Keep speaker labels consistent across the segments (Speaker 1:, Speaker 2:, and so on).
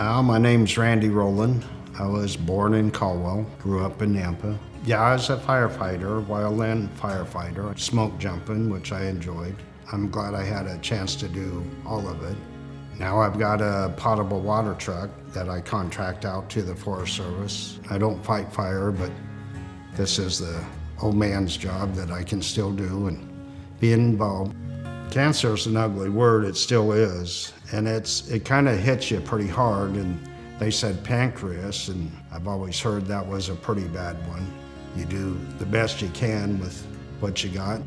Speaker 1: My name's Randy Rowland. I was born in Caldwell, grew up in Nampa. Yeah, I was a firefighter, wildland firefighter, smoke jumping, which I enjoyed. I'm glad I had a chance to do all of it. Now I've got a potable water truck that I contract out to the Forest Service. I don't fight fire, but this is the old man's job that I can still do and be involved. Cancer is an ugly word, it still is, and it kind of hits you pretty hard, and they said pancreas, and I've always heard that was a pretty bad one. You do the best you can with what you got.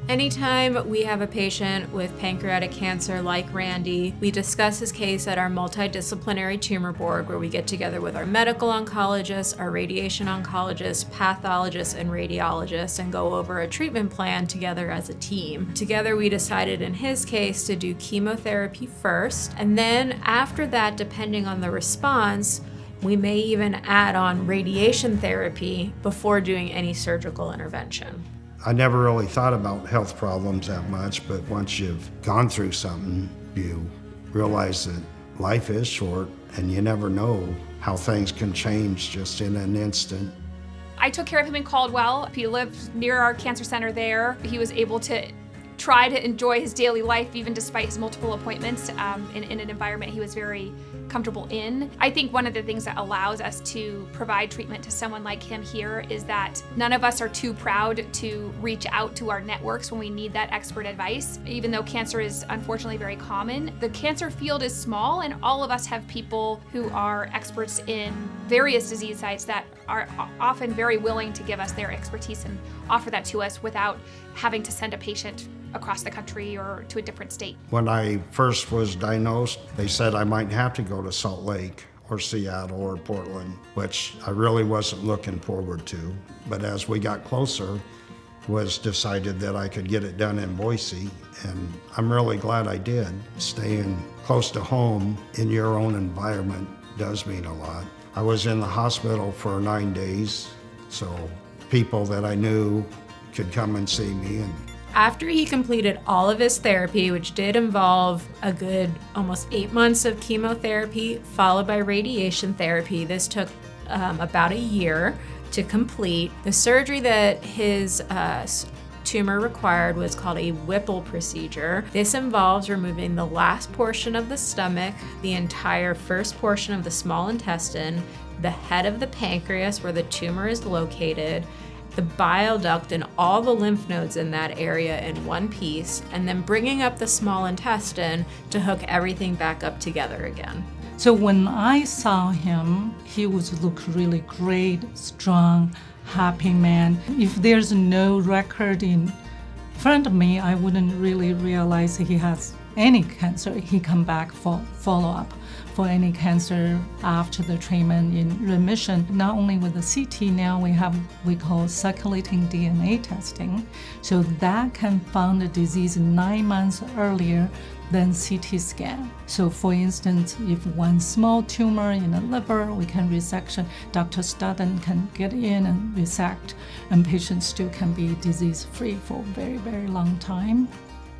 Speaker 2: Anytime we have a patient with pancreatic cancer like Randy, we discuss his case at our multidisciplinary tumor board where we get together with our medical oncologist, our radiation oncologist, pathologist, and radiologist and go over a treatment plan together as a team. Together we decided in his case to do chemotherapy first, and then after that, depending on the response, we may even add on radiation therapy before doing any surgical intervention.
Speaker 1: I never really thought about health problems that much, but once you've gone through something, you realize that life is short and you never know how things can change just in an instant.
Speaker 3: I took care of him in Caldwell. He lived near our cancer center there. He was able to try to enjoy his daily life even despite his multiple appointments in an environment he was very comfortable in. I think one of the things that allows us to provide treatment to someone like him here is that none of us are too proud to reach out to our networks when we need that expert advice. Even though cancer is unfortunately very common, the cancer field is small and all of us have people who are experts in various disease sites that are often very willing to give us their expertise and offer that to us without having to send a patient across the country or to a different state.
Speaker 1: When I first was diagnosed, they said I might have to go to Salt Lake or Seattle or Portland, which I really wasn't looking forward to. But as we got closer, it was decided that I could get it done in Boise, and I'm really glad I did. Staying close to home in your own environment does mean a lot. I was in the hospital for 9 days, so people that I knew could come and see me. And
Speaker 2: after he completed all of his therapy, which did involve a good almost 8 months of chemotherapy followed by radiation therapy, this took about a year to complete. The surgery that his tumor required was called a Whipple procedure. This involves removing the last portion of the stomach, the entire first portion of the small intestine, the head of the pancreas where the tumor is located, the bile duct and all the lymph nodes in that area in one piece, and then bringing up the small intestine to hook everything back up together again.
Speaker 4: So when I saw him, he would look really great, strong, happy man. If there's no record in front of me, I wouldn't really realize he has any cancer. He come back for follow-up for any cancer after the treatment in remission. Not only with the CT, now we call circulating DNA testing. So that can find the disease 9 months earlier than CT scan. So for instance, if one small tumor in the liver, we can resection. Dr. Stockton can get in and resect, and patients still can be disease-free for a very, very long time.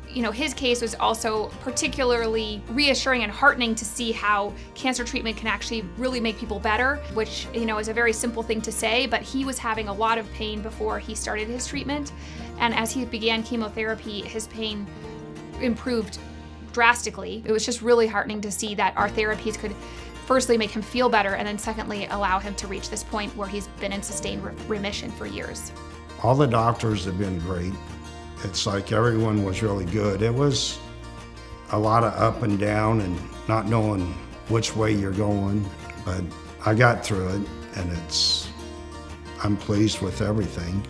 Speaker 3: You know, his case was also particularly reassuring and heartening to see how cancer treatment can actually really make people better, which, you know, is a very simple thing to say, but he was having a lot of pain before he started his treatment. And as he began chemotherapy, his pain improved drastically. It was just really heartening to see that our therapies could firstly make him feel better, and then secondly, allow him to reach this point where he's been in sustained remission for years.
Speaker 1: all the doctors have been great. It's like everyone was really good. It was a lot of up and down and not knowing which way you're going, but I got through it, and I'm pleased with everything.